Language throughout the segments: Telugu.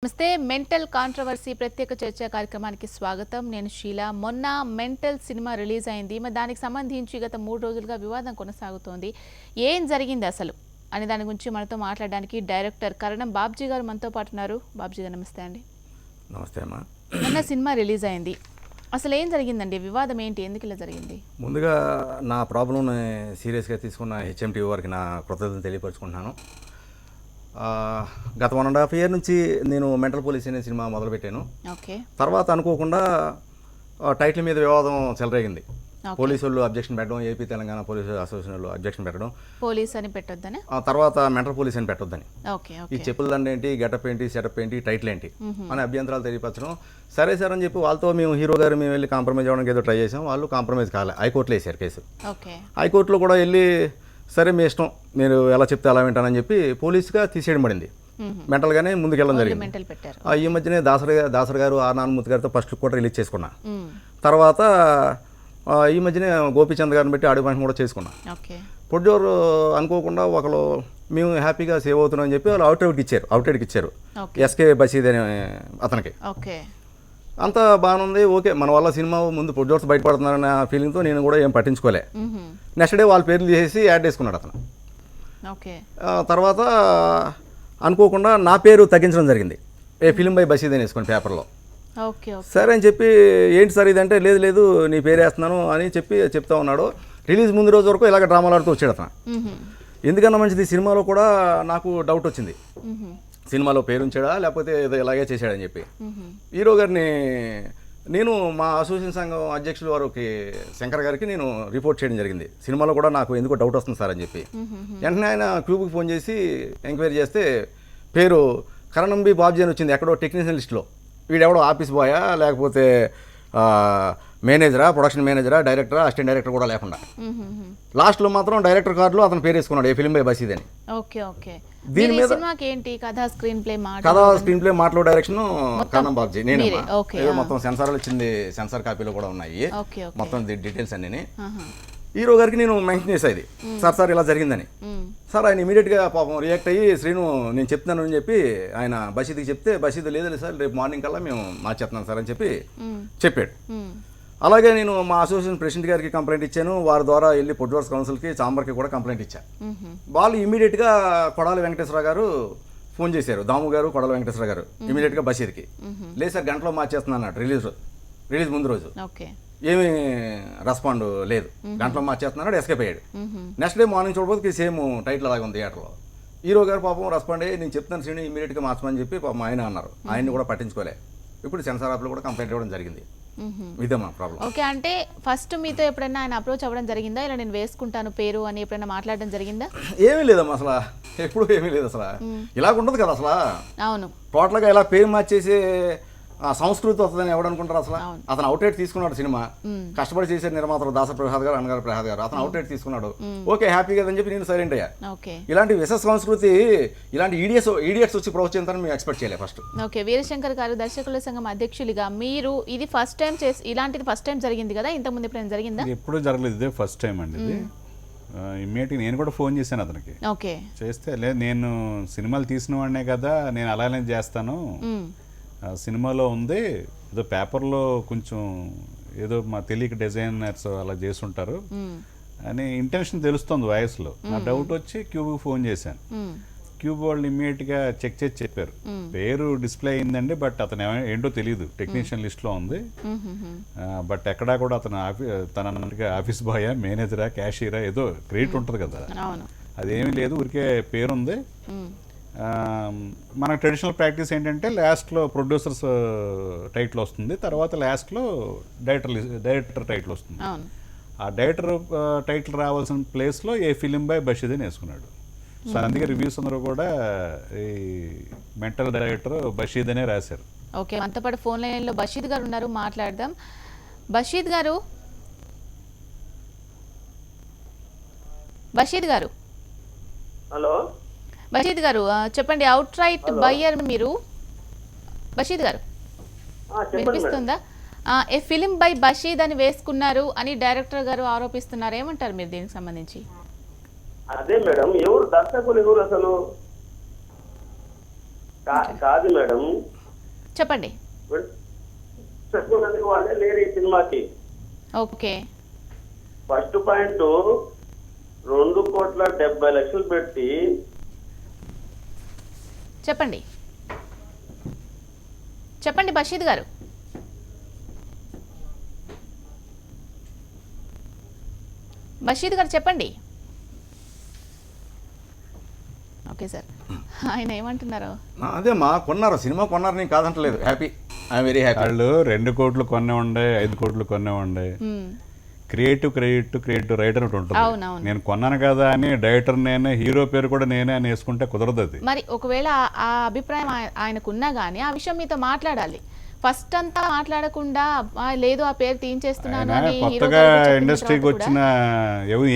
నమస్తే మెంటల్ కాంట్రవర్సీ ప్రత్యేక చర్చా కార్యక్రమానికి స్వాగతం. నేను షీలా. మొన్న మెంటల్ సినిమా రిలీజ్ అయింది. మరి దానికి సంబంధించి గత 3 రోజులుగా వివాదం కొనసాగుతోంది. ఏం జరిగింది అసలు అనే దాని గురించి మనతో మాట్లాడడానికి డైరెక్టర్ కరణం బాబ్జీ గారు మనతో పాటు ఉన్నారు. బాబ్జీ గారు నమస్తే అండి. నమస్తే అమ్మా. మొన్న సినిమా రిలీజ్ అయింది. అసలు ఏం జరిగిందండి? వివాదం ఏంటి? ఎందుకు ఇలా జరిగింది? ముందుగా నా ప్రాబ్లంని సీరియస్గా తీసుకున్న హెచ్ఎంటీ వారికి నా కృతజ్ఞతలు తెలియపరుచుకుంటున్నాను. గత 1.5 year నుంచి నేను మెంటల్ పోలీస్ అనే సినిమా మొదలుపెట్టాను. ఓకే. తర్వాత అనుకోకుండా టైటిల్ మీద వివాదం చెలరేగింది. పోలీసు వాళ్ళు అబ్జెక్షన్ పెట్టడం, ఏపీ తెలంగాణ పోలీసు అసోసియేషన్ వాళ్ళు అబ్జెక్షన్ పెట్టడం, పోలీస్ అని పెట్టొద్దని, తర్వాత మెంటల్ పోలీస్ అని పెట్టొద్దని, ఓకే, ఈ చెప్పుల దండ ఏంటి, గెటప్ ఏంటి, సెటప్ ఏంటి, టైటిల్ ఏంటి అని అభ్యంతరాలు తెలియపరచడం. సరే సార్ అని చెప్పి వాళ్ళతో మేము హీరో గారు మేము వెళ్ళి కాంప్రమైజ్ అవ్వడానికి ఏదో ట్రై చేసాం. వాళ్ళు కాంప్రమైజ్ కాలే, హైకోర్టులో వేసారు కేసు. ఓకే. హైకోర్టులో కూడా వెళ్ళి సరే మీ ఇష్టం, మీరు ఎలా చెప్తే అలా వింటానని చెప్పి పోలీసుగా తీసేయడం పడింది. మెంటల్గానే ముందుకెళ్ళడం జరిగింది. మెంటల్ పెట్టారు. ఈ మధ్యనే దాసరి గారు ఆర్ నారాయణమూర్తి గారితో ఫస్ట్ కూడా రిలీజ్ చేసుకున్నా. తర్వాత ఈ మధ్యనే గోపీచంద్ గారిని పెట్టి ఆడియో ఫంక్షన్ కూడా చేసుకున్నా. ప్రొడ్యూసర్ అనుకోకుండా ఒకరు మేము హ్యాపీగా సేవ్ అవుతున్నాం అని చెప్పి వాళ్ళు అవుట్రైట్కి ఇచ్చారు ఎస్కే బషీద్ అనే అతనికి. అంతా బాగానే ఉంది, ఓకే, మన వల్ల సినిమా ముందు ప్రొడ్యూసర్స్ బయటపడుతున్నారన్న ఫీలింగ్తో నేను కూడా ఏం పట్టించుకోలే. నెక్స్ట్ డే వాళ్ళ పేర్లు చేసి యాడ్ చేసుకున్నాడు అతను. తర్వాత అనుకోకుండా నా పేరు తగ్గించడం జరిగింది, ఫిలిం బై బషీద్ అని వేసుకుని పేపర్లో. సరే అని చెప్పి ఏంటి సార్ ఇదంటే, లేదు లేదు నీ పేరు వేస్తున్నాను అని చెప్తా ఉన్నాడు. రిలీజ్ ముందు రోజు వరకు ఇలాగ డ్రామాలు ఆడుతూ వచ్చాడు అతను. ఎందుకన్నా మంచిది, సినిమాలో కూడా నాకు డౌట్ వచ్చింది, సినిమాలో పేరు ఉంచాడా లేకపోతే ఏదో ఇలాగే చేశాడని చెప్పి. హీరో గారిని నేను మా అసోసియేషన్ సంఘం అధ్యక్షులు వారికి శంకర్ గారికి నేను రిపోర్ట్ చేయడం జరిగింది, సినిమాలో కూడా నాకు ఎందుకో డౌట్ వస్తుంది సార్ అని చెప్పి. వెంటనే ఆయన క్యూబ్కి ఫోన్ చేసి ఎంక్వైరీ చేస్తే పేరు కరణం బి బాబ్జీ అని వచ్చింది ఎక్కడో టెక్నీషియన్ లిస్ట్లో. వీడెవడో ఆఫీస్ బాయా లేకపోతే మేనేజరా, ప్రొడక్షన్ మేనేజరా, డైరెక్టరా, అసిస్టెంట్ డైరెక్టర్ కూడా లేకుండా లాస్ట్లో మాత్రం డైరెక్టర్ కార్డులో అతను పేరు వేసుకున్నాడు, ఏ ఫిలిం బై బషీద్ అని. దీని మీద కథ, స్క్రీన్ ప్లే, మాటలు, డైరెక్షన్ కరణం బాబ్జీ, నేను మొత్తం సెన్సార్లు ఇచ్చింది, సెన్సార్ కాపీలో కూడా ఉన్నాయి మొత్తం డీటెయిల్స్ అన్నీ. హీరో గారికి నేను మెన్షన్ చేసేది, సార్ ఇలా జరిగిందని. సార్ ఆయన ఇమీడియట్గా పాపం రియాక్ట్ అయ్యి, శ్రీను నేను చెప్తున్నాను అని చెప్పి ఆయన బషీద్కి చెప్తే, బషీద్ లేదు సార్ రేపు మార్నింగ్ కల్లా మేము మార్చేస్తున్నాం సార్ అని చెప్పి చెప్పాడు. అలాగే నేను మా అసోసియేషన్ ప్రెసిడెంట్ గారికి కంప్లైంట్ ఇచ్చాను, వారి ద్వారా వెళ్ళి ప్రొడ్యూసర్స్ కౌన్సిల్కి, చాంబర్కి కూడా కంప్లైంట్ ఇచ్చాను. వాళ్ళు ఇమీడియట్గా కొడాలి వెంకటేశ్వర గారు ఫోన్ చేశారు, దాము గారు, కొడాలి వెంకటేశ్వర గారు ఇమీడియట్గా బషీద్కి. లేదు సార్ గంటలో మార్చేస్తున్నాను అన్నట్టు, రిలీజ్ ముందు రోజు ఏమీ రెస్పాండ్ లేదు, గంటలో మార్చేస్తున్నాడు, ఎస్కేప్ అయ్యాడు. నెక్స్ట్ డే మార్నింగ్ చూడబోదు సేమ్ టైటిల్ అలాగే ఉంది థియేటర్లో. హీరో గారు పాపం రెస్పాండ్ అయ్యి నేను చెప్తాను శ్రీని ఇమీడియట్గా మార్చమని చెప్పి పాపం ఆయన అన్నారు, ఆయన్ని కూడా పట్టించుకోలే. ఇప్పుడు సెన్సార్ ఆఫ్లో కూడా కంప్లైంట్ ఇవ్వడం జరిగింది. ఇదే మా ప్రాబ్లం. ఓకే, అంటే ఫస్ట్ మీతో ఎప్పుడైనా ఆయన అప్రోచ్ అవ్వడం జరిగిందా, ఇలా నేను వేసుకుంటాను పేరు అని ఎప్పుడైనా మాట్లాడడం జరిగిందా? ఏమీ లేదమ్మా, అసలు ఎప్పుడు ఏమీ లేదు. అసలు ఇలాగ ఉండదు కదా అసలు. అవును, టోటల్గా ఇలా పేరు మార్చేసి సంస్కృతి వస్తుందని ఎవడనుకుంటారు అసలు. అతను అవుట్రైట్ తీసుకున్నాడు, సినిమా కష్టపడి చేసే నిర్మాతలు దాసరి ప్రసాద్ గారు, అన్నగారు ప్రసాద్ గారు, అతను అవుట్రైట్ తీసుకున్నాడు. ఓకే, హ్యాపీ కదని చెప్పి నేను సైలెంట్ అయ్యా. ఇలాంటి విశ సంస్కృతి, ఇలాంటి ఈడియట్స్ వచ్చి ప్రోత్సహించాలని మేము ఎక్స్పెక్ట్ చేయలేదు ఫస్ట్. ఓకే, వీరశంకర్ గారు దర్శకుల సంఘం అధ్యక్షులుగా మీరు ఇది ఫస్ట్ టైం ఇలాంటిది ఫస్ట్ టైం జరిగింది కదా, ఇంతకుముందు ఎప్పుడైనా జరిగిందా? ఎప్పుడు జరగలేదు, ఇదే ఫస్ట్ టైం అండి ఇది. ఇమ్మీడియట్గా నేను కూడా ఫోన్ చేశాను అతనికి. ఓకే, చేస్తే లేదు నేను సినిమాలు తీసిన వాడినే కదా, నేను అలానే చేస్తాను, సినిమాలో ఉంది ఏదో పేపర్లో కొంచెం ఏదో మా తెలియక డిజైనర్స్ అలా చేసుంటారు అని ఇంటెన్షన్ తెలుస్తుంది వాయిస్లో. నా డౌట్ వచ్చి క్యూబ్కి ఫోన్ చేశాను. క్యూబ్ వాళ్ళు ఇమ్మీడియట్గా చెక్ చేసి చెప్పారు, పేరు డిస్ప్లే అయిందండి, బట్ అతను ఏంటో తెలియదు, టెక్నీషియన్ లిస్ట్లో ఉంది, బట్ ఎక్కడా కూడా అతను తన ఆఫీస్ బాయా, మేనేజరా, క్యాషియరా ఏదో క్రెడిట్ ఉంటుంది కదా, అదేమీ లేదు, ఊరికే పేరుంది. మన ట్రెడిషనల్ ప్రాక్టీస్ ఏంటంటే లాస్ట్లో ప్రొడ్యూసర్స్ టైటిల్ వస్తుంది, తర్వాత లాస్ట్లో డైరెక్టర్ టైటిల్ వస్తుంది. ఆ డైరెక్టర్ టైటిల్ రావాల్సిన ప్లేస్లో ఏ ఫిలిం బై బషీద్ అని వేసుకున్నాడు. సో అందుకే రివ్యూస్ అందరూ కూడా ఈ మెంటల్ డైరెక్టర్ బషీద్ అనే రాశారు. ఓకే, మనతో పాటు ఫోన్ లైన్లో బషీద్ గారు ఉన్నారు, మాట్లాడదాం. బషీద్ గారు, హలో బషీద్ గారు చెప్పండి, అవుట్ రైట్ బయ్యర్ మీరు? బషీద్ గారు వినిపిస్తుందా? ఏ ఫిలిం బై బషీద్ అని వేసుకున్నారు అని డైరెక్టర్ గారు ఆరోపిస్తున్నారు, ఏమంటారు మీరు దీనికి సంబంధించి? అదే మేడం, ఎవరు దర్శకులు, ఎవరు అసలు కాదు మేడం, చెప్పండి. చెప్పుకున్నందుకు వాళ్ళే లేరు ఈ సినిమాకి. ఓకే. ఫస్ట్ పాయింట్ 2,70,00,000 పెట్టి చెప్పండి చెప్పండి బషీద్ గారు. బషీద్ గారు చెప్పండి. ఓకే సార్, ఆయన ఏమంటున్నారు? అదే మా కొన్నారు, సినిమా కొన్నారు, నేను కాదంటలేదు. Happy, I'm very happy. వాళ్ళు 2 కోట్లు కొనే ఉండే, 5 కోట్లు కొనే ఉండే. క్రియేటివ్ రైటర్ ఒకటి ఉంటుంది. అవునవును. నేను కొన్నాను కదా అని డైరెక్టర్ నేనే, హీరో పేరు కూడా నేనే అని వేసుకుంటే కుదరదు. అది మరి ఒకవేళ ఆ అభిప్రాయం ఆయనకున్నా కానీ ఆ విషయం మీతో మాట్లాడాలి. ఫస్ట్ అంతా మాట్లాడకుండా లేదు ఆ పేరు తీయించేస్తున్నాను అని కొత్తగా ఇండస్ట్రీకి వచ్చిన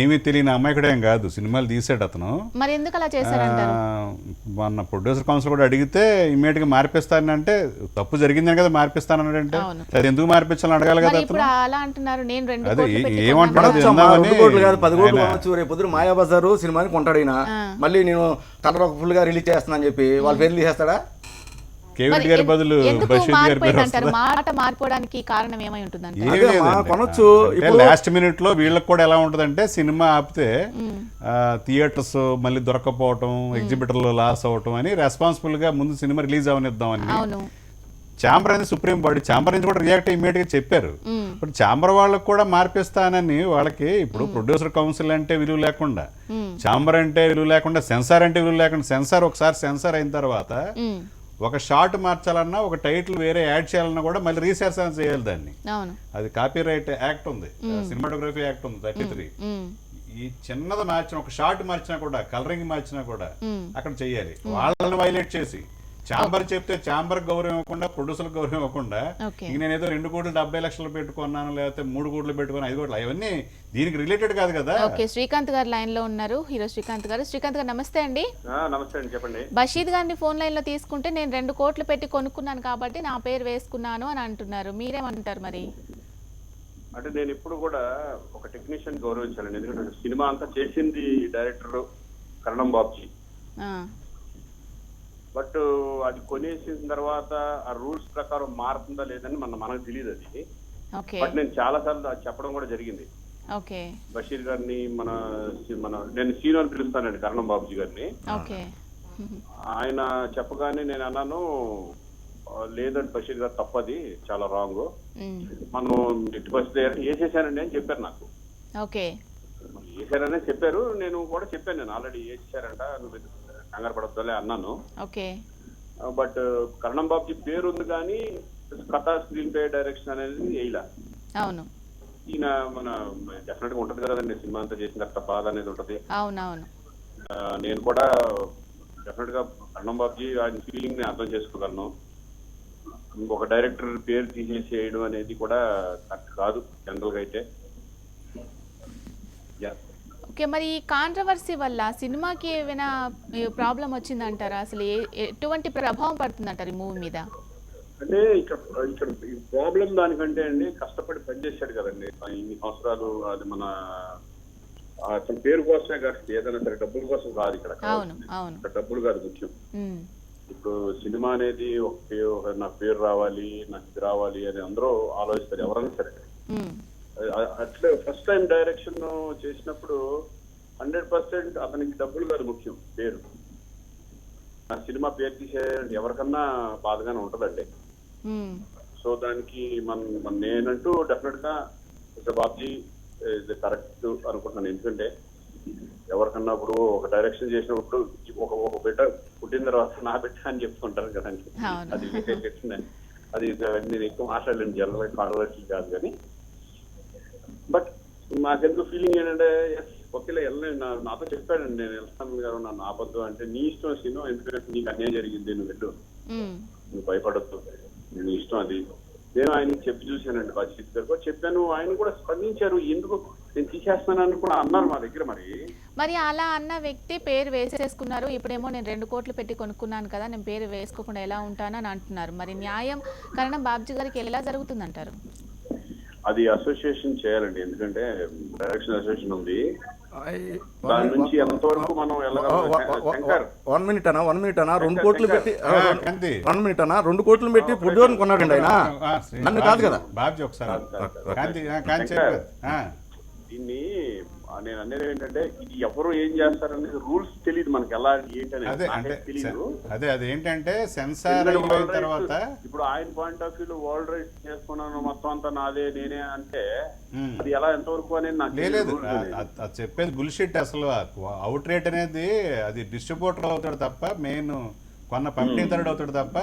ఏమీ తెలియని అమ్మాయికడేం కాదు, సినిమాలు తీసాడు అతను. మరి ఎందుకు అలా చేశారంటారు? మొన్న ప్రొడ్యూసర్ కౌన్సిల్ కూడా అడిగితే ఇమీడియట్ గా మార్పిస్తానంటే తప్పు జరిగిందని కదా మార్పిస్తానంటే అది ఎందుకు మార్పించాలని అడగాలి కదా. ఇప్పుడు అలా అంటున్నారు, నేను 2 అదే కోట్లు ఏమంటున్నారు, 2 కోట్లు కాదు 10 కోట్లు కొనొచ్చు. రేపు పొద్దున మాయాబజారు సినిమాని కొంటాడు ఈయన, మళ్ళీ నేను కలర్ ఫుల్ గా రిలీజ్ చేస్తున్నా అని చెప్పి వాళ్ళ పేర్లు తీసేస్తాడా? కేవీఆర్ గారి బదులు బషీద్ గారి పేరు అంటారు. మాట మారిపోవడానికి కారణం ఏమై ఉంటుందంటే కొనొచ్చు. లాస్ట్ మినిట్ లో వీళ్ళకి కూడా ఎలా ఉంటదంటే, సినిమా ఆపితే థియేటర్స్ మళ్ళీ దొరకపోవటం, ఎగ్జిబిటర్లు లాస్ అవటం అని రెస్పాన్సిబుల్ గా ముందు సినిమా రిలీజ్ అవనిద్దామని ఛాంబర్ అనేది సుప్రీం బాడీ, ఛాంబర్ నుంచి కూడా రియాక్ట్ ఇమీడియట్ గా చెప్పారు. ఇప్పుడు ఛాంబర్ వాళ్ళకి కూడా మార్పిస్తానని వాళ్ళకి ఇప్పుడు ప్రొడ్యూసర్ కౌన్సిల్ అంటే విలువ లేకుండా, ఛాంబర్ అంటే విలువ లేకుండా, సెన్సార్ అంటే విలువ లేకుండా, సెన్సార్ ఒకసారి సెన్సార్ అయిన తర్వాత ఒక షార్ట్ మార్చాలన్నా, ఒక టైటిల్ వేరే యాడ్ చేయాలన్నా కూడా మళ్ళీ రీసెర్చ్ చేయాలి దాన్ని. అది కాపీరైట్ యాక్ట్ ఉంది, సినిమాటోగ్రఫీ యాక్ట్ ఉంది 33. ఈ చిన్నది మార్చిన, ఒక షార్ట్ మార్చినా కూడా, కలరింగ్ మార్చినా కూడా అక్కడ చెయ్యాలి. వాళ్ళని వైలేట్ చేసి ఛాంబర్ చెప్తే ఛాంబర్ గౌరవం ఇవ్వకుండా, ప్రొడ్యూసర్ గౌరవం ఇవ్వకుండా, నేను ఏదో 2,70,00,000 పెట్టుకున్నాను, లేకపోతే 3 కోట్లు పెట్టుకున్నాను, 5 కోట్లు, అవన్నీ దీనికి రిలేటెడ్ కాదు కదా. ఓకే, శ్రీకాంత్ గారు లైన్ లో ఉన్నారు, హీరో శ్రీకాంత్ గారు. శ్రీకాంత్ గారు నమస్తే అండి. నమస్తే అండి, చెప్పండి. బషీద్ గారిని ఫోన్ లైన్ లో తీసుకుంటే నేను 2 కోట్లు పెట్టి కొనుక్కున్నాను కాబట్టి నా పేరు వేసుకున్నాను అని అంటున్నారు, మీరేమంటారు మరి? అంటే నేను ఇప్పుడు కూడా ఒక టెక్నీషియన్ గౌరవించాలండి, ఎందుకంటే సినిమా అంతా చేసింది డైరెక్టర్ కరణం బాబుజీ. బట్ అది కొనేసిన తర్వాత ఆ రూల్స్ ప్రకారం మారుతుందా లేదని మనకు తెలియదు అది. బట్ నేను చాలా సార్లు చెప్పడం కూడా జరిగింది. బషీర్ గారిని నేను సీను అని పిలుస్తానండి, కరణం బాబుజీ గారిని. ఆయన చెప్పగానే నేను అన్నాను, లేదండి బషీర్ గారు తప్పది, చాలా రాంగ్, మనం ఎట్టి పరిస్థితి వేసేసానండి అని చెప్పారు నాకు. వేసారనే చెప్పారు, నేను కూడా చెప్పాను, నేను ఆల్రెడీ వేసేసారంట, నువ్వు కంగారు పడద్దులే అన్నాను. బట్ కరణం బాబుజీ పేరు ఉంది కానీ కథ, స్క్రీన్ ప్లే, డైరెక్షన్ అనేది వేయలే. ఈయన మన డెఫినెట్ గా ఉంటది కదండి, సినిమా అంతా చేసిన తర్వాత బాధ అనేది ఉంటది. నేను కూడా డెఫినెట్ గా కరణం బాబుజీ ఆయన ఫీలింగ్ ని అర్థం చేసుకోగలను. ఒక డైరెక్టర్ పేరు తీసేసేయడం అనేది కూడా కరెక్ట్ కాదు జనరల్ గా అయితే. ఓకే, మరి ఈ కాంట్రవర్సీ వల్ల సినిమాకి ఏమైనా ప్రాబ్లం వచ్చిందంటారా? అసలు ఎటువంటి ప్రభావం పడుతుందంటారు ఈ మూవీ మీద? అంటే ఇక్కడ ప్రాబ్లం దానికంటే అండి, కష్టపడి పనిచేశాడు కదండి ఇన్ని సంవత్సరాలు. అది మన అతని పేరు కోసమే కాదు, ఏదైనా సరే డబ్బుల కోసం కాదు ఇక్కడ. డబ్బులు కాదు ముఖ్యం. ఇప్పుడు సినిమా అనేది నాకు పేరు రావాలి, నాకు ఇది రావాలి అని అందరూ ఆలోచిస్తారు, ఎవరైనా సరే. అట్లే ఫస్ట్ టైం డైరెక్షన్ చేసినప్పుడు 100% అతనికి డబ్బులు కాదు ముఖ్యం, పేరు. ఆ సినిమా పేరు తీసే ఎవరికన్నా బాధగానే ఉంటదండి. సో దానికి నేనంటూ డెఫినెట్ గా బాబ్జీ కరెక్ట్ అనుకుంటున్నాను. ఎందుకంటే ఎవరికన్నా ఇప్పుడు ఒక డైరెక్షన్ చేసినప్పుడు ఒక బిడ్డ పుట్టిన తర్వాత నా బిడ్డ అని చెప్పుకుంటారు కదండి, అది నేను ఎక్కువ మాట్లాడలేను, జనరల్ కాంట్రవర్సీ కాదు. కానీ బట్ నాకెందుకు ఫీలింగ్ ఏంటంటే, ఒకేలా వెళ్ళలేదు, నాతో చెప్పాడండి, నేను వెళ్తాను గారు, నన్ను ఆపద్దు అంటే, నీ ఇష్టం సినిమా, ఎందుకంటే నీకు అన్యాయం జరిగింది, నువ్వు వెళ్ళు, నువ్వు భయపడద్దు, నీ ఇష్టం అది. నేను ఆయనకి చెప్పి చూశానండి, బషీద్ గారు చెప్పాను, ఆయన కూడా స్పందించారు. ఎందుకు నేను తీసేస్తానని కూడా అన్నారు మా దగ్గర. మరి అలా అన్న వ్యక్తి పేరు వేసేసుకున్నారు, ఇప్పుడేమో నేను 2 కోట్లు పెట్టి కొనుక్కున్నాను కదా, నేను పేరు వేసుకోకుండా ఎలా ఉంటానని అంటున్నారు. మరి న్యాయం కరణం బాబుజీ గారికి ఎలా జరుగుతుందంటారు? అది అసోసియేషన్ చేయాలండి, ఎందుకంటే డైరెక్షన్ అసోసియేషన్ ఉంది, దాని నుంచి ఎంతవరకు మనం వెళ్ళగలం? శంకర్ 1 minute అన్నా 2 కోట్లు పెట్టి కాంతి. 1 minute అన్నా 2 కోట్లు పెట్టి ప్రొడ్యూసర్ కొన్నాడండి ఆయన. నన్ను కాదు కదా. బాబ్జీ ఒకసారి కాంతి కాంతి శంకర్. చెప్పు. దీన్ని నేను అనేది ఏంటంటే ఇది ఎవరు ఏం చేస్తారనేది రూల్స్ తెలియదు మనకి, ఎలా ఏంటనేది అదే అంటే నాకైతే తెలియదు. అదే ఏంటంటే సెన్సార్ అయిపోయిన తర్వాత ఇప్పుడు ఆయన point of view world rights చేసుకున్నాను మొత్తం అంతా నాదే నేనే అంటే అది ఎలా ఎంతవరకు అనేది నాకు లేదు తెలియదు. అది చెప్పేది బుల్షిట్. అసలు అవుట్ రేట్ అనేది అది డిస్ట్రిబ్యూటర్ అవుతాడు తప్ప, మెయిన్ కొన్న పంపిణీదారుడు అవుతాడు తప్ప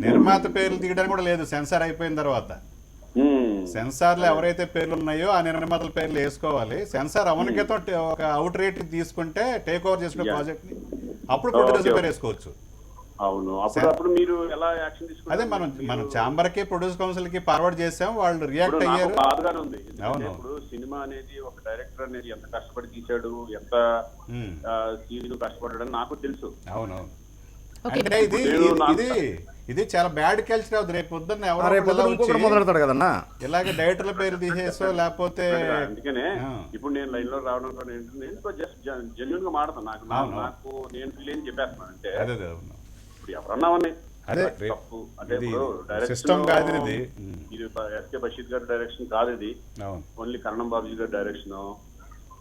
నిర్మాత పేర్లు తీయడానికి కూడా లేదు సెన్సార్ అయిపోయిన తర్వాత. సెన్సార్లో ఎవరైతే పేర్లు ఉన్నాయో ఆ నిర్మాతల పేర్లు వేసుకోవాలి. సెన్సార్ అవనకేతో ఒక అవుట్ రేట్ తీసుకుంటే టేక్ ఓవర్ చేసుకునే ప్రాజెక్ట్ ని అప్పుడు ప్రొడ్యూసర్ పేరు వేసుకోవచ్చు. అవును, అప్పుడు మీరు ఎలా యాక్షన్ తీసుకుంటారు? అదే మనం ఛాంబర్ కి ప్రొడ్యూసర్ కౌన్సిల్ కి ఫార్వర్డ్ చేసాం, వాళ్ళు రియాక్ట్ అయ్యారు. బాధగానే ఉంది. అవును. ఇప్పుడు సినిమా అనేది ఒక డైరెక్టర్ అనేది ఎంత కష్టపడి తీసాడు, ఎంత సీరియల్ కష్టపడ్డాడని నాకు తెలుసు. అవును. అంటే ఇది చాలా బ్యాడ్ కల్చర్ అవుతుంది. రేపు పొద్దున్న ఎవరు మొదలెడతాడు కదన్నా ఇలాగే డైరెక్టర్ల పేరు తీసేసో లేకపోతే. అందుకనే ఇప్పుడు నేను లైన్ లో రావడంతో నేను జస్ట్ జెన్యున్ గా మాడతాను. నాకు నేను ఫీల్ ఏం చెప్పేస్తున్నాను అంటే ఇప్పుడు ఎవరన్నా అదే తప్పు అంటే ఇప్పుడు సిస్టమ్ కాదు ఇది. ఇది ఎస్కే బషీర్ గారి డైరెక్షన్ కాదు, ఇది ఓన్లీ కరణం బాబుజీ గారి డైరెక్షన్.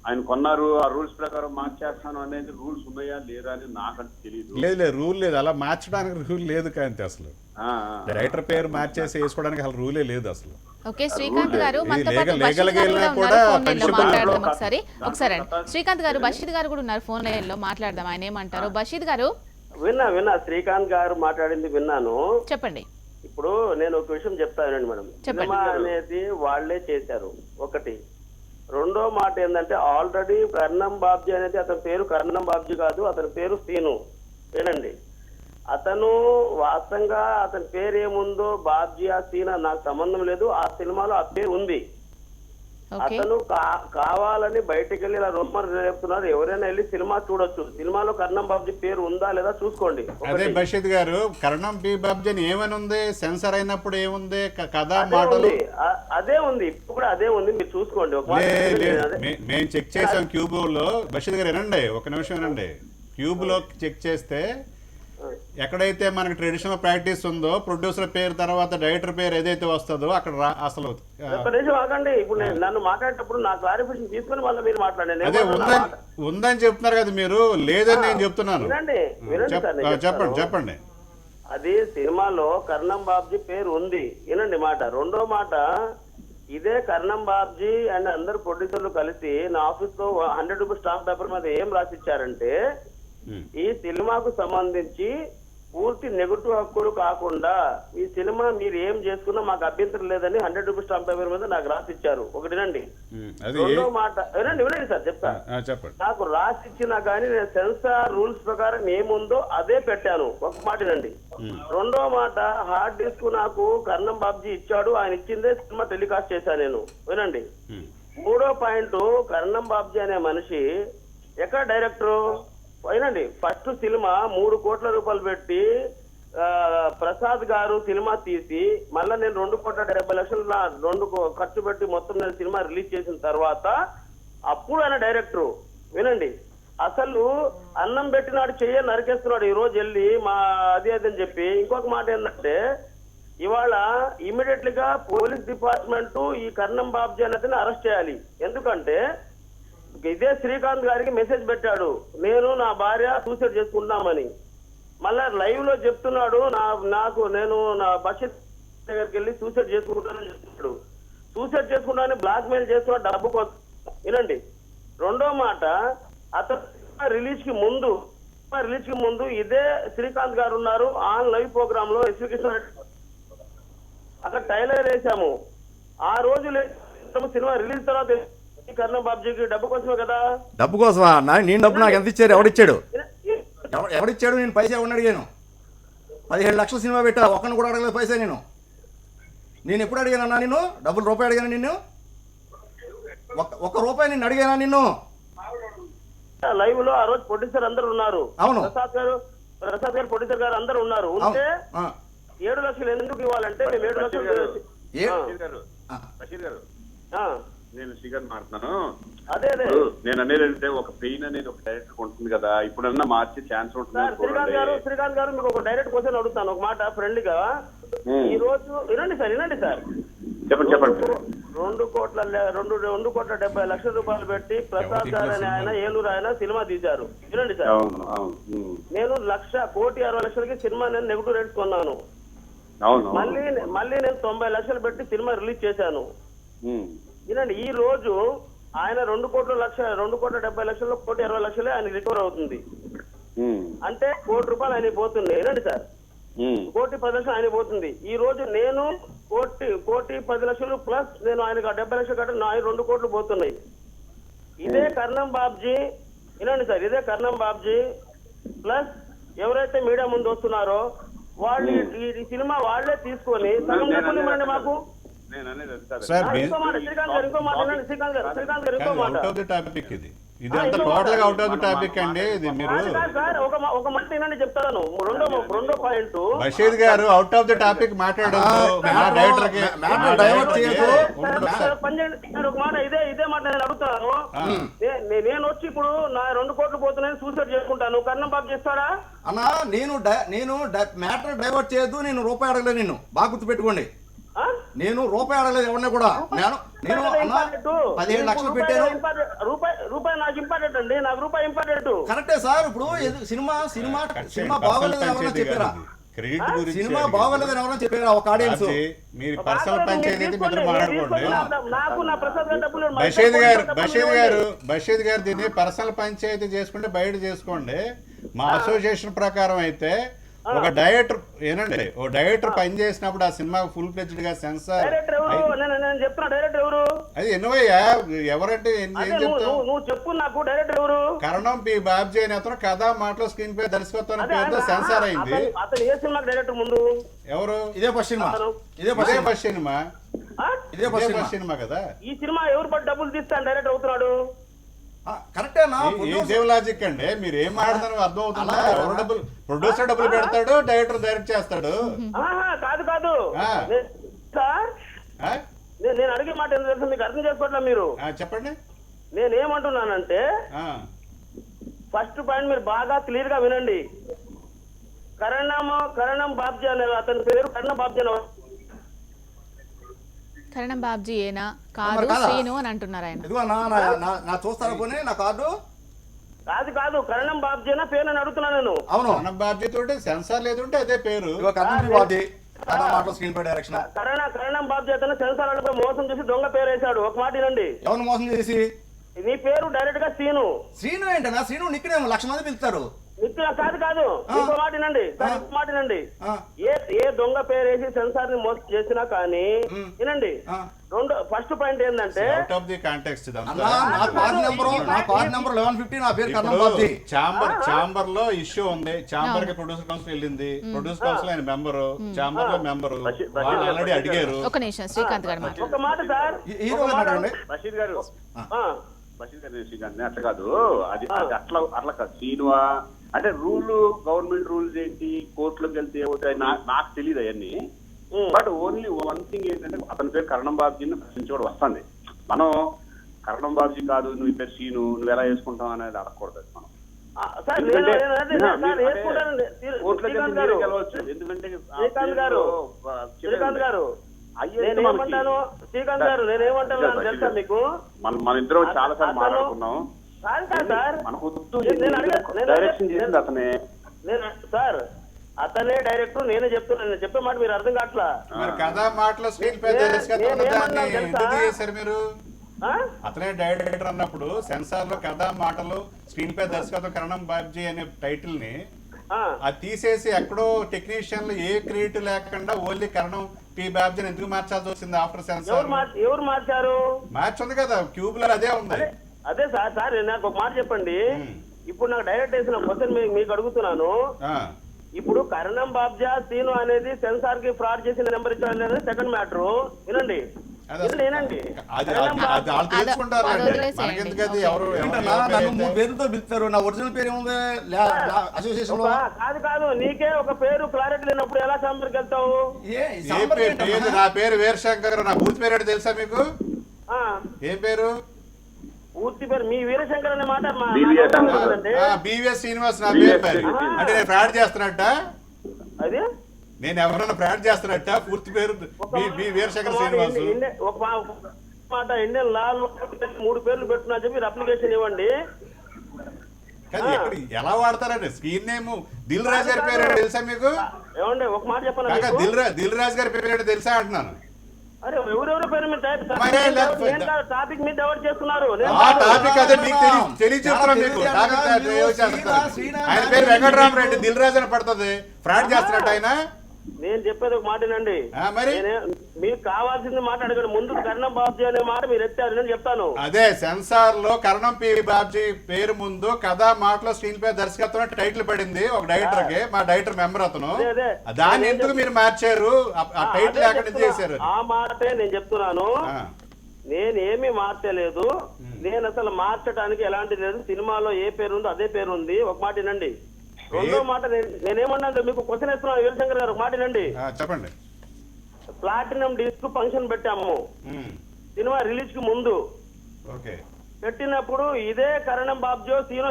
ఆయన కొన్నారు, ఆ రూల్స్ ప్రకారం మార్చేస్తాను అనేది రూల్స్ ఉన్నాయా లేదా అని నాకంటే తెలియదు. లేదు రూల్ లేదు, అలా మార్చడానికి రూల్ లేదు. కాంతి అసలు డైరెక్టర్ పేరు మార్చేసి వేసుకోవడానికి అసలు రూలే లేదు అసలు. ఓకే శ్రీకాంత్ గారు మనతో పాటు బషీర్ గారు కూడా ఉన్నారు, ఫోన్ లైన్ లో మాట్లాడదాం ఒకసారి అండి. శ్రీకాంత్ గారు బషీర్ గారు కూడా ఉన్నారు ఫోన్ లైన్ లో, మాట్లాడదాం. ఆయన ఏమంటారు? బషీర్ గారు విన్నా శ్రీకాంత్ గారు మాట్లాడింది విన్నాను. చెప్పండి. ఇప్పుడు నేను ఒక విషయం చెప్తానండి మేడం. సినిమా అనేది వాళ్లే చేశారు ఒకటి. రెండో మాట ఏంటంటే ఆల్రెడీ కర్ణం బాబ్జీ అనేది అతని పేరు కర్ణం బాబ్జీ కాదు, అతని పేరు సీను. ఏనండి, అతను వాస్తవంగా అతని పేరు ఏముందో బాబ్జీ ఆ సీన్ నాకు సంబంధం లేదు. ఆ సినిమాలో ఆ పేరు ఉంది. అతను కావాలని బయటకు వెళ్ళి ఇలా రూమర్ చెప్తున్నారు. ఎవరైనా వెళ్ళి సినిమా చూడొచ్చు. సినిమాలో కర్ణం బాబ్జీ పేరు ఉందా లేదా చూసుకోండి. అదే బషీద్ గారు కర్ణం బి బాబ్జీ అని ఏమనుంది? సెన్సార్ అయినప్పుడు ఏముంది? కథ మాటలు అదే ఉంది, ఇప్పుడు కూడా అదే ఉంది, మీరు చూసుకోండి. మేము చెక్ చేసాం క్యూబ్ లో. బషీద్ గారు వినండి, ఒక నిమిషం వినండి. క్యూబ్ లో చెక్ చేస్తే ఎక్కడైతే మనకి ట్రెడిషనల్ ప్రాక్టీస్ ఉందో ప్రొడ్యూసర్ పేరు తర్వాత డైరెక్టర్ పేరు ఏదైతే వస్తుందో అక్కడ అసలు ఆగండి. ఇప్పుడు నన్ను మాట్లాడేటప్పుడు నా క్లారిఫికేషన్ తీసుకుని మళ్ళీ మీరు మాట్లాడండి. అదే ఉందని చెప్తున్నారు కదా మీరు, లేదని నేను చెప్తున్నాను. చెప్పండి. అది సినిమాలో కర్ణం బాబ్జీ పేరు ఉంది. వినండి మాట. రెండో మాట, ఇదే కర్ణం బాబ్జీ అండ్ అందరు ప్రొడ్యూసర్లు కలిసి నా ఆఫీస్ లో 100 రూపీస్ స్టాంప్ పేపర్ మీద ఏం రాసిచ్చారంటే, ఈ సినిమాకు సంబంధించి పూర్తి నెగటివ్ హక్కులు కాకుండా ఈ సినిమా మీరు ఏం చేసుకున్నా మాకు అభ్యంతరం లేదని 100 రూపీస్ స్టాంప్ పేపర్ మీద నాకు రాసిచ్చారు. ఒకటినండి. రెండో మాట వినండి సార్ చెప్తా. నాకు రాసిచ్చినా కానీ నేను సెన్సార్ రూల్స్ ప్రకారం ఏముందో అదే పెట్టాను. ఒక మాటనండి. రెండో మాట, హార్డ్ డిస్క్ నాకు కర్ణం బాబ్జీ ఇచ్చాడు, ఆయన ఇచ్చిందే సినిమా టెలికాస్ట్ చేశాను నేను. వినండి. మూడో పాయింట్, కర్ణం బాబ్జీ అనే మనిషి ఎక్కడ డైరెక్టరు అయినండి. ఫస్ట్ సినిమా 3 కోట్ల రూపాయలు పెట్టి ప్రసాద్ గారు సినిమా తీసి మళ్ళీ నేను 2,70,00,000 ఖర్చు పెట్టి మొత్తం నేను సినిమా రిలీజ్ చేసిన తర్వాత అప్పుడు ఆయన డైరెక్టరు. వినండి, అసలు అన్నం పెట్టినాడు చెయ్య నరికేస్తున్నాడు ఈ రోజు వెళ్ళి మా అది అని చెప్పి. ఇంకొక మాట ఏంటంటే, ఇవాళ ఇమీడియట్ గా పోలీస్ డిపార్ట్మెంట్ ఈ కర్ణం బాబ్జీ అనేది అరెస్ట్ చేయాలి. ఎందుకంటే ఇదే శ్రీకాంత్ గారికి మెసేజ్ పెట్టాడు, నేను నా భార్య సూసైడ్ చేసుకుంటున్నామని. మళ్ళా లైవ్ లో చెప్తున్నాడు, నేను నా బషీర్ దగ్గరికి వెళ్ళి సూసైడ్ చేసుకుంటానని చెప్తున్నాడు. సూసైడ్ చేసుకుంటానని బ్లాక్ మెయిల్ చేస్తున్నా డబ్బు కోసం. వినండి. రెండో మాట, అతను రిలీజ్ కి ముందు ఇదే శ్రీకాంత్ గారు ఉన్నారు ఆన్ లైవ్ ప్రోగ్రామ్ లో. ఎస్వికేషన్ అక్కడ టైలర్ వేసాము. ఆ రోజు సినిమా రిలీజ్ తర్వాత కర్ణం బాబ్జీకి డబ్బు కోసమే కదా. డబ్బు కోసమా? నేను డబ్బు నాకు ఎంత ఇచ్చారు? ఎవడిచ్చాడు? నేను పైసా ఎవరిని అడిగాను? 15 లక్షల సినిమా పెట్టా, ఒక్కడిని కూడా అడగలేదు పైసా. నేను ఎప్పుడు అడిగానన్నా నిన్ను? డబ్బులు రూపాయి అడిగాను నిన్ను? ఒక్క రూపాయి నిన్ను అడిగానా నిన్ను? లైవ్ లో ఆ రోజు ప్రొడ్యూసర్ అందరు ఉన్నారు. అవును, ప్రసాద్ గారు ప్రొడ్యూసర్ గారు అందరు ఉన్నారు. ఉంటే 7 లక్షలు ఎందుకు ఇవ్వాలంటే మేము 7 లక్షలు. బషీర్ గారు నేను శ్రీగారు మాట్లాడుతున్నాను. అదే అదే నేను అనేది అంటే ఒక పెయిన్ అనేది ఒక డైరెక్టర్ ఉంటుంది కదా, ఇప్పుడన్నా మార్చే ఛాన్స్ ఉంటుంది సార్ శ్రీకాంత్ గారు మీకు ఒక డైరెక్ట్ క్వశ్చన్ అడుగుతాను, ఒక మాట ఫ్రెండ్లీగా. ఈ రోజు వినండి సార్ చెప్పండి. 2,70,00,000 రూపాయలు పెట్టి ప్రసాద్ గారు అనే ఆయన, ఏలూరు ఆయన సినిమా తీశారు. వినండి సార్, నేను 1,60,60,00,000కి సినిమా నేను నెగిటివ్ రేట్స్ కొన్నాను. మళ్ళీ నేను 90 లక్షలు పెట్టి సినిమా రిలీజ్ చేశాను. వినండి, ఈ రోజు ఆయన 2,70,00,000 1,20,00,000 ఆయన రికవర్ అవుతుంది. అంటే ₹1,00,00,000 ఆయన పోతుంది. వినండి సార్, 1,10,00,000 ఆయన పోతుంది. ఈ రోజు నేను 1,10,00,000 ప్లస్ నేను ఆయనకు 70 లక్షలు కట్టిన ఆయన 2 కోట్లు పోతున్నాయి. ఇదే కర్ణం బాబ్జీ, వినండి సార్, ఇదే కర్ణం బాబ్జీ ప్లస్ ఎవరైతే మీడియా ముందు వస్తున్నారో వాళ్ళు ఈ సినిమా వాళ్లే తీసుకొని సగం డబ్బులు ఇవ్వండి మాకు. ఇది అంతా టోటల్ గా అవుట్ ఆఫ్ ది టాపిక్ అండి. ఇది మీరు ఒక మాట ఏంటంటే చెప్తాను. రెండో పాయింట్, బషీద్ గారు అవుట్ ఆఫ్ ది టాపిక్ మాట్లాడొద్దు. డైరెక్టర్ కి ఒక మాట ఇదే మాట నేను అడుగుతాను. నేను వచ్చి ఇప్పుడు నా 2 కోట్లు పోతున్నాయని సూసైడ్ చేసుకుంటాను, కర్ణం బాబు చేస్తాడా? అన్నా నేను మ్యాటర్ డైవర్ట్ చేయొద్దు, నేను రూపాయి అడగలేదు, నిన్ను బాగా గుర్తుపెట్టుకోండి. నేను రూపాయి అడగలేదు ఎవరిని కూడా. నేను 15 లక్షలు పెట్టాను. రూపాయి నాకు ఇంపార్టెంట్ అండి, నాకు రూపాయి ఇంపార్టెంట్. కరెక్టే సార్. ఇప్పుడు సినిమా బాగోలేదని ఎవరైనా చెప్పారా? సినిమా బాగోలేదని ఎవరైనా చెప్పారా? ఒక ఆడియన్స్ మీరు పర్సనల్ పంచాయతీ మాట్లాడుకోండి. నాకు నా ప్రసాద్ గారి డబ్బులు బషీద్ గారు దీన్ని పర్సనల్ పంచాయతీ చేసుకుంటే బయట చేసుకోండి. మా అసోసియేషన్ ప్రకారం అయితే ఒక డైరెక్టర్ ఏనండి, ఓ డైరెక్టర్ పని చేసినప్పుడు ఆ సినిమా ఫుల్ ఫ్లెడ్జ్డ్ గా సెన్సార్ అది ఎన్నోయ్యా ఎవరంటే నువ్వు చెప్పు నాకు. డైరెక్టర్ ఎవరు? కరణం పి బాబ్జీ అనే అతను కథ మాటలో స్క్రీన్ పే దర్శకత్వం పేరుతో సెన్సార్ అయింది. అతను ఏ సినిమాకి డైరెక్టర్ ముందు? ఎవరు? ఇదే ఫస్ట్ సినిమా కదా. ఈ సినిమా ఎవరు పట్టి డబ్బులు తీస్తాను డైరెక్టర్ అవుతున్నాడు? కరెక్టేనా? లాజిక్ అండి. మీరు ఏం మాట్లాడుతున్నారు అర్థం అవుతుందా? ఎవరు డబ్బులు, ప్రొడ్యూసర్ డబ్బులు పెడతాడు, డైరెక్టర్ డైరెక్ట్ చేస్తాడు. కాదు సార్, నేను అడిగే మాట ఎందుకు తెలుసు మీకు? అర్థం చేసుకోవట్లే మీరు. చెప్పండి. నేనేమంటున్నానంటే ఫస్ట్ పాయింట్ మీరు బాగా క్లియర్ గా వినండి. కరణం బాబ్జీ అనే అతని పేరు కరణం బాబ్జీ అనే. కరణం బాబ్జీ ఏనా కాదు, శ్రీను అని అంటున్నారు ఆయన. చూస్తారా పోనీ నా కార్డు? కాదు కరణం బాబ్జీ అనే పేరు అని అడుగుతున్నాను నేను. అవును, కరణం బాబ్జీ తోటి సెన్సార్ లేదుంటే అదే పేరు. కరణం బాబ్జీ అతను సెన్సార్ అడిపై మోసం చేసి దొంగ పేరు వేశాడు. ఒక మాట వినండి. ఎవరు మోసం చేసి? నీ పేరు డైరెక్ట్ గా శ్రీను ఏంటన్నా? శ్రీను నిక్నే 1,00,000 మంది పిలుస్తారు. కాదు ఇంకో మాట వినండి. ఏ దొంగ పేరు వేసి సెన్సార్ ని మోసం చేసినా కానీ వినండి. ఫస్ట్ పాయింట్ ఏంటంటే చాంబర్ లో ఇష్యూ ఉంది. చాంబర్ కి ప్రొడ్యూసర్ కౌన్సిల్ వెళ్ళింది. ప్రొడ్యూసర్ కౌన్సిల్ ఆయన మెంబరు, చాంబర్ లో మెంబరు. ఆల్రెడీ అడిగారు. ఒక నిమిషం శ్రీకాంత్ గారు ఒక మాట సార్. బషీద్ గారు శ్రీకాంత్ అట్లా కాదు, అది అట్లా కాదు. సీనువా అంటే గవర్నమెంట్ రూల్స్ ఏంటి, కోర్టులోకి వెళ్తే ఏమవుతాయి నాకు తెలియదు అవన్నీ. బట్ ఓన్లీ వన్ థింగ్ ఏంటంటే అతని పేరు కరణం బాబ్జీని ప్రశ్నించుకోవడం వస్తుంది. మనం కరణం బాబ్జీ కాదు, నువ్వు ఈ పేరు సీను, నువ్వు ఎలా వేసుకుంటావు అనేది అడగకూడదు మనం. ఎందుకంటే శ్రీకాంత్ గారు నేనేమంటాను తెలుసా మీకు? మన ఇద్దరం చాలా సార్లు మాట్లాడుకున్నాం. సార్ అతనే డైరెక్టర్, నేనే చెప్తున్నాను. నేను చెప్పే మాట మీరు అర్థం కావట్లా. మీరు అతనే డైరెక్టర్ అన్నప్పుడు సెన్సార్ లో కథ మాటలు స్క్రీన్ పే దర్శకత్వం కరణం బాబ్జీ అనే టైటిల్ ని అది తీసేసి ఎక్కడో టెక్నీషియన్లు ఏ క్రియేటివ్ లేకుండా ఓన్లీ కరణం పి బాబ్జీని ఎందుకు మార్చాల్సి వచ్చింది? ఆఫ్టర్ సెన్సార్ ఎవరు మార్చారు? మార్చింది కదా, క్యూబ్ లో అదే ఉంది. అదే సార్ నాకు ఒక మాట చెప్పండి. ఇప్పుడు నాకు డైరెక్ట్ వేసిన క్వశ్చన్ మీకు అడుగుతున్నాను. ఇప్పుడు కరణం బాబ్జా సీను అనేది సెన్సార్ కి ఫ్రాడ్ చేసిన నెంబర్ ఇచ్చారు సెకండ్ మ్యాటర్. వినండి. పేరుతో పిలుస్తారు. నా ఒరిజినల్ పేరు ఏముంది అసోసియేషన్ లో? కాదు నీకే ఒక పేరు క్లారిటీ లేనప్పుడు ఎలా సాంబర్కి వెళ్తావు? నా పేరు వీరశంకర్. నా పూర్తి పేరు తెలుసా మీకు? ఏం పేరు? పూర్తి పేరు మీ వీరశంకర్ అనే మాట BVS కదండి. బివిఎస్ శ్రీనివాస్ నా పేరు మరి. అంటే నేను ఫ్రాడ్ చేస్తున్నట్ట, అది నేను ఎవరన్నా ఫ్రాడ్ చేస్తున్నట్ట? పూర్తి పేరు బి వీరశంకర్ శ్రీనివాస్. ఒక మాట ఇండియన్ లా 3 పేర్లు పెట్టున్నా చెప్పి మీరు అప్లికేషన్ ఇవ్వండి. కానీ ఎలా వాడతారండి స్క్రీన్ నేమ్? దిల్ రాజు గారి పేరు తెలుసా మీకు? ఏమండి ఒక మాట చెప్పండి కాక దిల్ రాజు గారి పేరు తెలుసా అంటున్నాను. అరే ఎవరెవరి పేరు మీరు టాపిక్ మీద ఎవరు చేస్తున్నారు? ఆ టాపిక్ అదే మీకు తెలియచెప్తున్నాం మీకు. టాపిక్ ఆయన పేరు వెంకటరామరెడ్డి, దిల్ రాజు అని పడుతుంది. ఫ్రాడ్ చేస్తున్నట్టు ఆయన. నేను చెప్పేది ఒక మాటనండి, మరి మీకు కావాల్సింది మాట అడగండి. ముందు కర్ణం బాబ్జీ అనే మాట మీరు ఎత్తారు, నేను చెప్తాను. అదే సెన్సార్ లో కర్ణం పి బాబ్జీ పేరు ముందు కథ మాటలో స్క్రీన్ పై దర్శకత్వం టైటిల్ పడింది ఒక డైరెక్టర్ కి. మా డైరెక్టర్ మెంబర్ అతను. దాన్ని ఎందుకు మీరు మార్చారు? ఆ టైటిల్ ఎక్కడ నుంచి చేశారు? ఆ మాటే నేను చెప్తున్నాను. నేనేమి మార్చలేదు. నేను అసలు మార్చడానికి ఎలాంటి లేదు. సినిమాలో ఏ పేరు ఉందో అదే పేరు ఉంది. ఒక మాట వినండి. రెండో మాట నేనేమన్నా మీకు క్వశ్చన్ ఇస్తున్నాను వీరశంకర్ గారు, ఒక మాట వినండి. చెప్పండి. ప్లాటినం డిస్క్ ఫంక్షన్ పెట్టాము సినిమా రిలీజ్ కి ముందు. పెట్టినప్పుడు ఇదే కరణం బాబ్జీ సీనో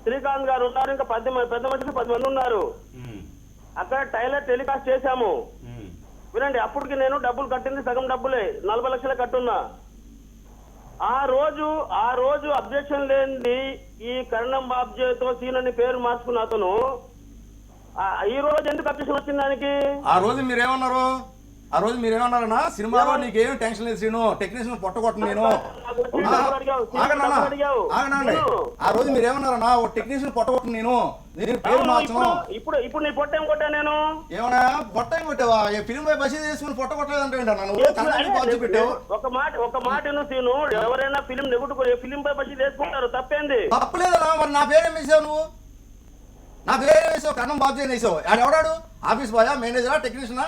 శ్రీకాంత్ గారు ఉన్నారు, ఇంకా పెద్ద మనుషులు 10 మంది ఉన్నారు. అక్కడ ట్రైలర్ టెలికాస్ట్ చేశాము. వినండి, అప్పటికి నేను డబ్బులు కట్టింది సగం డబ్బులే, 40 లక్షలు కట్టున్నా. ఆ రోజు అబ్జెక్షన్ లేని ఈ కరణం బాబ్జీతో సీన్ అని పేరు మార్చుకున్న అతను ఈ రోజు ఎందుకు అబ్జెక్షన్ వచ్చింది దానికి? ఆ రోజు మీరేమన్నారన్నా, సినిమాలో నీకేం టెన్షన్ లేదు శ్రీను, టెక్నీషియన్ పొట్టగొట్టను నేను. ఆగనండి, ఆ రోజు మీరేమన్నారన్నా, ఓ టెక్నీషియన్ పొట్టగొట్టను నేను పేరు మార్చను. ఇప్పుడు నీ పొట్టేం కొట్టా నేను? ఏమన్నా పొట్టేం కొట్టావా? ఫిల్మ్ పై బసి చేసుకుని పొట్టగొట్టలేదంటే పెట్టావు. ఒక మాట సీను, ఎవరైనా ఫిలిం నెగుట్టుకుని ఫిలిం పై బసి చేసుకుంటారు, తప్పేంది? తప్పలేదన్నా. మరి నా పేరేం వేసావు నువ్వు? నా పేరేం వేసావు? కర్ణం బాబ్జీ అని వేసావు. ఆడు ఎవడాడు? ఆఫీస్ బాయా, మేనేజరా, టెక్నీషియనా,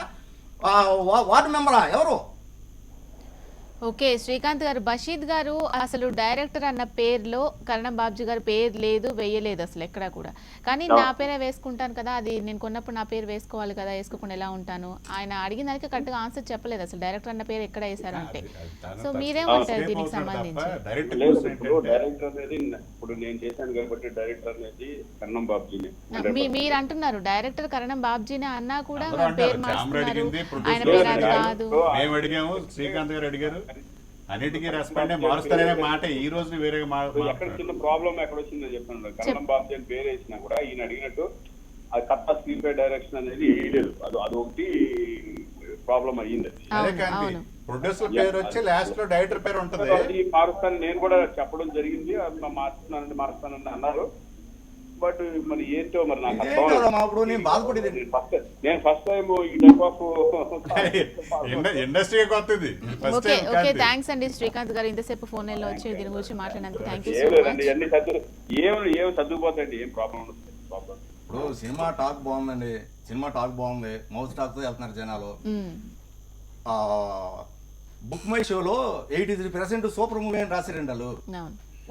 వార్డు మెంబరా, ఎవరు? ఓకే శ్రీకాంత్ గారు, బషీద్ గారు అసలు డైరెక్టర్ అన్న పేరులో కరణం బాబ్జీ గారు పేరు లేదు, వేయలేదు అసలు ఎక్కడా కూడా. కానీ నా పేరే వేసుకుంటాను కదా, అది నేను కొన్నప్పుడు నా పేరు వేసుకోవాలి కదా, వేసుకోకుండా ఎలా ఉంటాను? ఆయన అడిగిన దానికి కరెక్ట్గా ఆన్సర్ చెప్పలేదు అసలు డైరెక్టర్ అన్న పేరు ఎక్కడ వేశారు అంటే. సో మీరేమంటారు దీనికి సంబంధించి? డైరెక్టర్ అనేది ఇప్పుడు నేను చేశాను కాబట్టి డైరెక్టర్ అనేది కరణం బాబ్జీనే. మీరు అంటున్నారు డైరెక్టర్ కరణం బాబ్జీనే అన్నా కూడా పేరు మార్చుకున్నారు, ఆయన పేరు అది కాదు. మేము అడిగాము, శ్రీకాంత్ గారు అడిగారు, అన్నిటికీ రెస్పాండ్ మారుస్తారనే మాట ఈ రోజు వేరే. ఎక్కడ చిన్న ప్రాబ్లం ఎక్కడ వచ్చిందో చెప్పాను. కరణం బాబ్జీ అని పేరు వేసినా కూడా ఈయన అడిగినట్టు అది కథ స్క్రీన్ పై డైరెక్షన్ అనేది వేయలేదు. అది ఒకటి ప్రాబ్లం అయ్యింది. ప్రొడ్యూసర్ పేరు వచ్చి లాస్ట్ లో డైరెక్టర్ పేరు ఉంటుంది. మారుస్తాను నేను కూడా చెప్పడం జరిగింది, మారుస్తానని అన్నారు. బట్ మరి ఏంటో మరి నాకు నేను ఫస్ట్ టైం ఈ టైప్ ఆఫ్ ఇండస్ట్రీ కొత్తది. ఓకే ఓకే, థ్యాంక్స్ అండి శ్రీకాంత్ గారు, ఇంతసేపు ఫోన్ లో వచ్చి దీని గురించి మాట్లాడినందుకు థ్యాంక్ యూ సో మచ్. ఏం చదువుపోతాయండి, ఏం ప్రాబ్లం ఉండదు. ఇప్పుడు సినిమా టాక్ బాగుందండి, సినిమా టాక్ బాగుంది, మౌత్ టాక్ తో వెళ్తున్నారు జనాలు. బుక్ మై షోలో 83% సూపర్ మూవీ అని రాశారండి వాళ్ళు.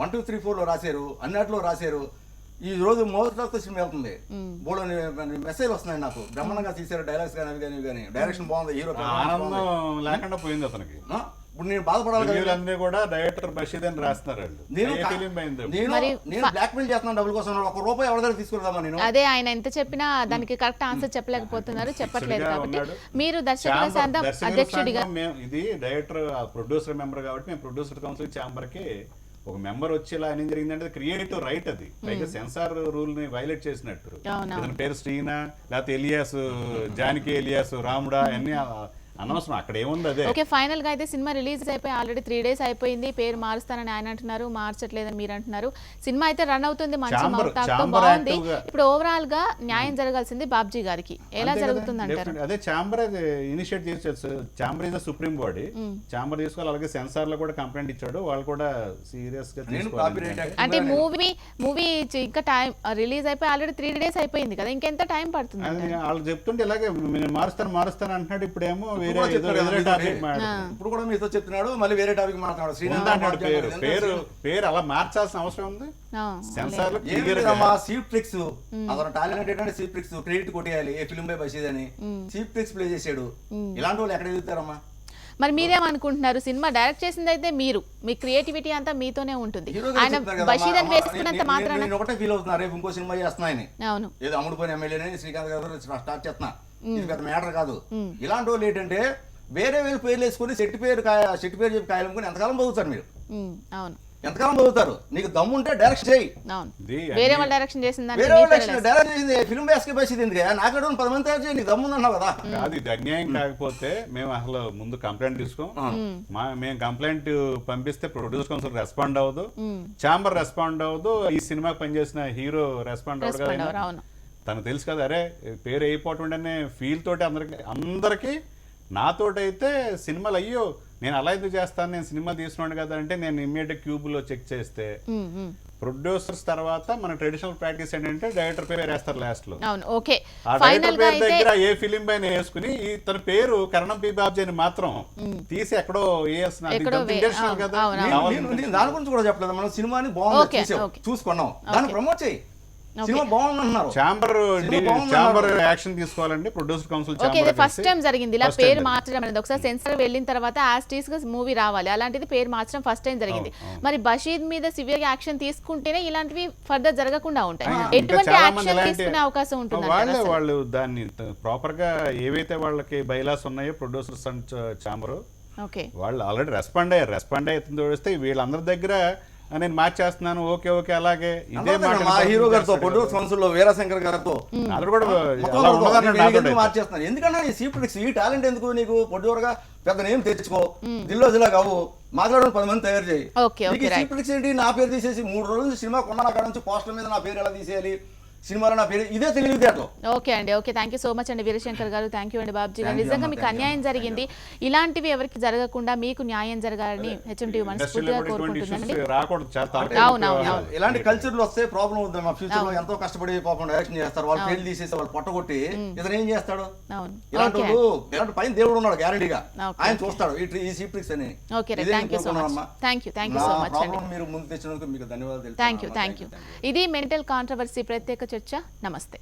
1, 2, 3, 4 రాశారు, అన్నిట్లో రాశారు. ఈ రోజు మౌత్ టాక్ తో సినిమా వెళ్తుంది. బోలో మెసేజ్ వస్తున్నాయి నాకు, బ్రహ్మాండంగా తీశారు, డైలాగ్స్ కానీ డైరెక్షన్ బాగుంది, హీరో ఆనందం లేకుండా పోయింది అతనికి. ఇప్పుడు నేను బాధపడాలి కూడా డైరెక్టర్ బషీద్ అని రాస్తున్నారు. నేను బ్లాక్ మెయిల్ చేస్తున్నాను డబ్బుల కోసం, ₹1 ఎవరి దగ్గర తీసుకుందామా నేను? అదే ఆయన ఎంత చెప్పినా దానికి కరెక్ట్ ఆన్సర్ చెప్పలేకపోతున్నారు, చెప్పట్లేదు. కాబట్టి మీరు దర్శకుల సంఘం అధ్యక్షుడిగా, ఇది డైరెక్టర్ ప్రొడ్యూసర్ మెంబర్ కాబట్టి మేము ప్రొడ్యూసర్ కౌన్సిల్ ఛాంబర్ కి ఒక మెంబర్ వచ్చి ఇలా ఏం జరిగిందంటే క్రియేటివ్ రైట్, అది పైగా సెన్సార్ రూల్ ని వైలేట్ చేసినట్టు. ఇతని పేరు శ్రీనా, లేకపోతే ఎలియాస్, జానకి ఎలియాస్, రాముడా అన్ని అనవసరం. అక్కడ ఏముంది అదే. ఓకే, ఫైనల్ గా అయితే సినిమా రిలీజ్ అయిపోయి ఆల్రెడీ 3 days అయిపోయింది. పేరు మారుస్తానని ఆయన అంటున్నారు, మార్చట్లేదని మీరు అంటున్నారు. సినిమా అయితే రన్ అవుతుంది, మంచి మౌతాక్తో బాగుంది. ఇప్పుడు ఓవరాల్ గా న్యాయం జరగాల్సింది బాబ్జీ గారికి, ఎలా జరుగుతుంది అంటారు? అదే ఛాంబర్ ఇనిషియేట్ చేసేది. Chamber is supreme body, chamber తీసుకోవాలి. అలాగే సెన్సార్ లో కూడా కంప్లైంట్ ఇచ్చాడు, వాళ్ళు కూడా సీరియస్ గా తీసుకోవాలి. అంటే మూవీ ఇంకా టైం రిలీజ్ అయిపోయి ఆల్రెడీ 3 days అయిపోయింది కదా, ఇంకెంత టైం పడుతుంది? వాళ్ళు చెప్తుంటే ఇలాగే మారుస్తాను అంటున్నాడు. ఇప్పుడేమో ఇప్పుడు కూడా మీతో చెప్తున్నాడు, మళ్ళీ వేరే టాపిక్ మాట్లాడు. పేరు అలా మార్చాల్సిన అవసరం ఉంది. సెన్సార్ సీప్ ట్రిక్స్, అతను టాలెంట్ ఏంటంటే సీప్ ట్రిక్స్, క్రెడిట్ కొట్టేయాలి. ఏ ఫిల్మ్ బై బషీద్ అని సీప్ ట్రిక్స్ ప్లే చేశాడు. ఇలాంటి వాళ్ళు ఎక్కడ ఎదుగుతారమ్మా? మరి మీరేమనుకుంటున్నారు? సినిమా డైరెక్ట్ చేసింది అయితే మీరు, మీ క్రియేటివిటీ అంతా మీతోనే ఉంటుంది. ఆయన బషీర్ అని వేసుకున్నంత మాత్రాన నేను ఒకటే ఫీల్ అవుతున్నా, రేపు ఇంకో సినిమా చేస్తున్నా ఆయన, అవును ఏదో అమ్ముడుపోయిన ఎమ్మెల్యేని శ్రీకాంత్ గారు స్టార్ట్ చేస్తున్నా, ఇది పెద్ద మ్యాటర్ కాదు. ఇలాంటి వాళ్ళు ఏంటంటే వేరే వేరే పేర్లు వేసుకుని చెట్టు పేరు చెప్పి కాయలుకొని ఎంతకాలం బతుకుతారు మీరు? అవును ఎంతకాలం చదువుతారు? నీకు దమ్ము ఉంటే డైరెక్షన్ చేయి. అవును వేరే వాళ్ళు డైరెక్షన్ చేసింది, వేరే వాళ్ళు డైరెక్షన్ చేసింది ఫిల్మ్ బేస్కి బేసింది ఎందుకు? నాకు 10 మంది తయారు చేయి, నీకు దమ్ము ఉందన్నావు కదా. కాదు, ఇది అన్యాయం కాకపోతే మేము అసలు ముందు కంప్లైంట్ తీసుకోం. మేము కంప్లైంట్ పంపిస్తే ప్రొడ్యూసర్ కౌన్సిల్ రెస్పాండ్ అవ్వదు, ఛాంబర్ రెస్పాండ్ అవ్వదు, ఈ సినిమాకి పనిచేసిన హీరో రెస్పాండ్ అవ్వదు కదా. తనకు తెలుసు కదా, అరే పేరు అయిపోవటం అనే ఫీల్ తోటి అందరికి నాతోటైతే సినిమాలు అయ్యో నేను అలా ఎందుకు చేస్తాను, నేను సినిమా తీసుకున్నాను కదా అంటే నేను ఇమ్మీడియట్ క్యూబ్లో చెక్ చేస్తే ప్రొడ్యూసర్స్ తర్వాత మన ట్రెడిషనల్ ప్రాక్టీస్ ఏంటంటే డైరెక్టర్ పేరు వేస్తారు లాస్ట్ లో. ఆ డైరెక్టర్ పేరు దగ్గర ఏ ఫిలిం పైన వేసుకుని తన పేరు కరణం పి బాబ్జీ అని మాత్రం తీసి ఎక్కడో వేస్తున్నారు కదా. దాని గురించి కూడా చెప్పలేదు, మనం సినిమాని బాగుంది చూసుకున్నాం, దాన్ని ప్రమోట్ చేయి. సినిమా బాగుందన్నారు, ఛాంబర్ యాక్షన్ తీసుకోవాలండి ప్రొడ్యూసర్ కౌన్సిల్. ఫస్ట్ టైం జరిగింది ఇలా పేరు మార్చడం అనేది. ఒకసారి సెన్సార్ వెళ్ళిన తర్వాత యాస్టీస్ గా మూవీ రావాలి, అలాంటిది పేరు మార్చడం ఫస్ట్ టైం జరిగింది. మరి బషీద్ మీద సివియర్ యాక్షన్ తీసుకుంటేనే ఇలాంటివి ఫర్దర్ జరగకుండా ఉంటాయి. ఎటువంటి యాక్షన్ తీసుకునే అవకాశం ఉంటుంది? వాళ్ళు దాన్ని ప్రాపర్ గా ఏవైతే వాళ్ళకి బైలాస్ ఉన్నాయో ప్రొడ్యూసర్స్ అండ్ ఛాంబర్ వాళ్ళు ఆల్రెడీ రెస్పాండ్ అవుతుంది చూస్తే వీళ్ళందరి దగ్గర నేను మార్చేస్తున్నాను ఓకే ఓకే అలాగే ఇదే మా హీరో గారితో ప్రొడ్యూసర్ కౌన్సిల్ లో వీరశంకర్ గారితో మార్చేస్తున్నాను. ఎందుకన్నా ఈ సీప్రిక్స్ ఈ టాలెంట్ ఎందుకు నీకు? ప్రొడ్యూసర్ గా పెద్ద నేమ్ తెచ్చుకో, దిల్లో జిల్లా కావు, మాట్లాడడం 10 మంది తయారు చేయి. సీప్రిక్స్ ఏంటి? నా పేరు తీసేసి 3 రోజులు సినిమా కొన్న కాడ నుంచి పోస్టర్ మీద నా పేరు ఎలా తీసేయాలి, సినిమాలో నా పేరు ఇదే తెలియదు. ఓకే అండి, okay, thank you so much అండి వీరశంకర్ గారు. థ్యాంక్ యూ అండి బాబ్జీ గారు. నిజంగా మీకు అన్యాయం జరిగింది, ఇలాంటివి ఎవరికి జరగకుండా మీకు న్యాయం జరగాలని హెచ్ఎంటీవీ మనస్ఫూర్తిగా కోరుకుంటుందండి. ఇలాంటి కల్చర్లు వస్తే ప్రాబ్లం అవుతుంది. మా ఫ్యూచర్ లో ఎంతో కష్టపడి పాపం డైరెక్షన్ చేస్తారు, వాళ్ళు పేర్లు తీసేసి వాళ్ళు పొట్టగొట్టి ఇతను ఏం చేస్తాడు? ఇలాంటి పైన దేవుడు ఉన్నాడు గ్యారంటీగా, ఆయన చూస్తాడు ఈ సీప్రిక్స్ అని. మీరు ముందు తెచ్చినందుకు మీకు ధన్యవాదాలు. Thank you. ఇది మెంటల్ కాంట్రవర్సీ ప్రత్యేక చర్చ. నమస్తే.